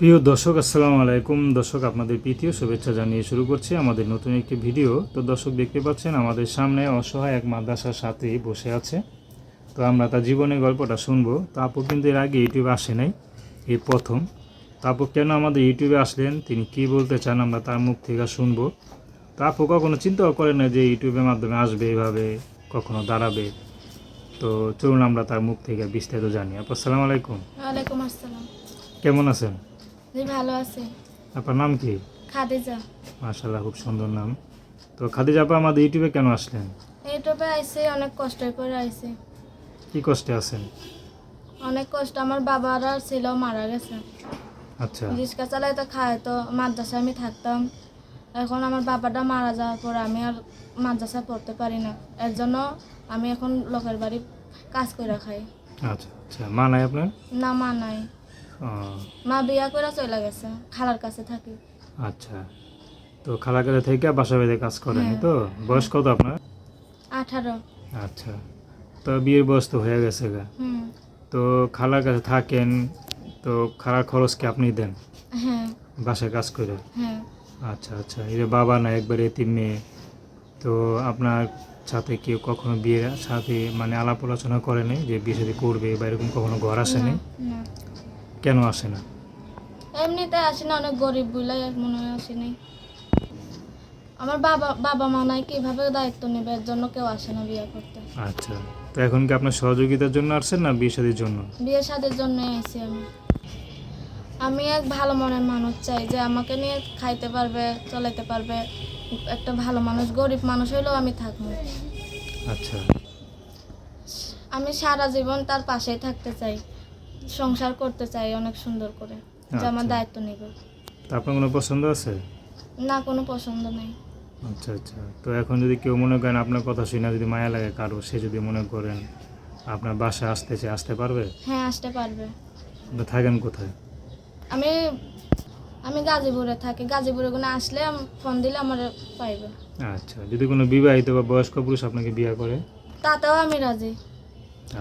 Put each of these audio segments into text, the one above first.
প্রিয় দর্শক, আসসালামু আলাইকুম। দর্শক, আপনাদের প্রীতীয় শুভেচ্ছা জানিয়ে শুরু করছি আমাদের নতুন একটি ভিডিও। তো দর্শক, দেখতে পাচ্ছেন আমাদের সামনে অসহায় এক মাদ্রাসার সাথেই বসে আছে। তো আমরা তার জীবনের গল্পটা শুনবো। তো আপু কিন্তু এর আগে ইউটিউবে আসে নাই, এই প্রথম। তো আপু কেন আমাদের ইউটিউবে আসলেন, তিনি কি বলতে চান, আমরা তার মুখ থেকে শুনবো। তো আপু কখনো চিন্তাও করে না যে ইউটিউবের মাধ্যমে আসবে, এভাবে কখনো দাঁড়াবে। তো চলুন আমরা তার মুখ থেকে বিস্তারিত জানি। আপু আসসালামু আলাইকুম। ওয়ালাইকুম আসসালাম। কেমন আছেন? জি, ভালো আছি। আপনার নাম কি? খাদিজা। মাশাআল্লাহ, খুব সুন্দর নাম। তো খাদিজা আপা, আমাদের ইউটিউবে কেন আসলেন? ইউটিউবে আইসি, অনেক কষ্ট করে আইসি। কি কষ্টে আছেন? অনেক কষ্ট, আমার বাবারা ছিল, মারা গেছে। আচ্ছা রিক্সা চালাইতে খায়, তো মাদ্রাসায় আমি থাকতাম। এখন আমার বাবাটা মারা যাওয়ার পর আমি আর মাদ্রাসায় পড়তে পারি না। এর জন্য আমি এখন লোকের বাড়ি কাজ করে খাই। আচ্ছা আচ্ছা, মা নাই আপনার? না, মা নাই। ও, মা বিয়া করে চলে গেছে, খালার কাছে থাকি। আচ্ছা। তো খালা কাছে থেকে বাসা বাড়িতে কাজ করেন, হ্যাঁ। তো বয়স কত আপনার? 18। আচ্ছা। তো বিয়ের বয়স তো হয়ে গেছে গা। হুম। তো খালার কাছে থাকেন, তো খালার খরচ কি আপনি দেন হ্যাঁ। বাসায় কাজ করে? হ্যাঁ। আচ্ছা আচ্ছা, এই যে বাবা না, একবার এতিম মেয়ে। তো আপনার সাথে কেউ কখনো বিয়ের সাথে মানে আলাপ আলোচনা করেনি যে বিয়ে শাদী করবে, বা এরকম কখনো ঘর আসেনি? না, না। কেন আসে না? এমনিতে আসি না, অনেক গরিব বলে মনে হয় আসেনি। আমার বাবা বাবা মা নাই, কিভাবে দায়িত্ব নেবে, এর জন্য কেউ আসে না বিয়ে করতে। আচ্ছা। তো এখন কি আপনার সহযোগিতার জন্য আসছেন না বিয়ে শাদীর জন্য? বিয়ে শাদীর জন্য আইছি আমি। আমি এক ভালো মনের মানুষ চাই, যে আমাকে নিয়ে খাইতে পারবে, চলাইতে পারবে। একটা ভালো মানুষ, গরিব মানুষ হইলেও আমি থাকবো। আচ্ছা আমি সারা জীবন তার পাশেই থাকতে চাই, সংসার করতে চাই অনেক সুন্দর করে, যে আমার আচ্ছা। দায়িত্ব নেবে। তো আপনার কোনো পছন্দ আছে? না, কোনো পছন্দ নেই। আচ্ছা আচ্ছা। তো এখন যদি কেউ মনে করেন আপনার কথা শুনে যদি মায়া লাগে কারো, সে যদি মনে করেন আপনার বাসায় আসতে চায়, আসতে পারবে? হ্যাঁ, আসতে পারবে। আপনি থাকেন কোথায়? আমি আমি গাজীপুরে থাকি। গাজীপুরে কোনো আসলে ফোন দিলে আমার পাইবে। আচ্ছা। যদি কোনো বিবাহিত বা বয়স্ক পুরুষ আপনাকে বিয়ে করে? তাতেও আমি রাজি।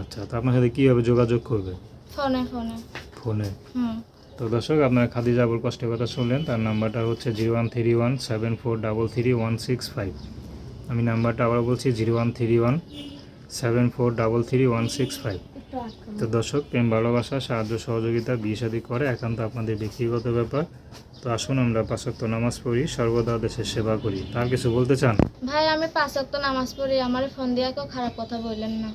আচ্ছা। তো আপনার সাথে কীভাবে যোগাযোগ করবে? ফোনে ফোনে। ফোনে? হুম। তো দর্শক, আপনারা খাদিজা আবুল কষ্টের কথা শুনলেন। তার নাম্বারটা হচ্ছে 0131743316 আমি নাম্বারটা আবার বলছি, 0131743316. তো দর্শক, প্রেম ভালোবাসা সাহায্য সহযোগিতা বিয়ে শাদী করে একান্ত আপনাদের ব্যক্তিগত ব্যাপার। তো আসুন আমরা 5 ওয়াক্ত নামাজ পড়ি, সর্বদা দেশের সেবা করি। তার কিছু বলতে চান? ভাই, আমি 5 ওয়াক্ত নামাজ পড়ি, আমার ফোন দিয়ে কেউ খারাপ কথা বললেন না।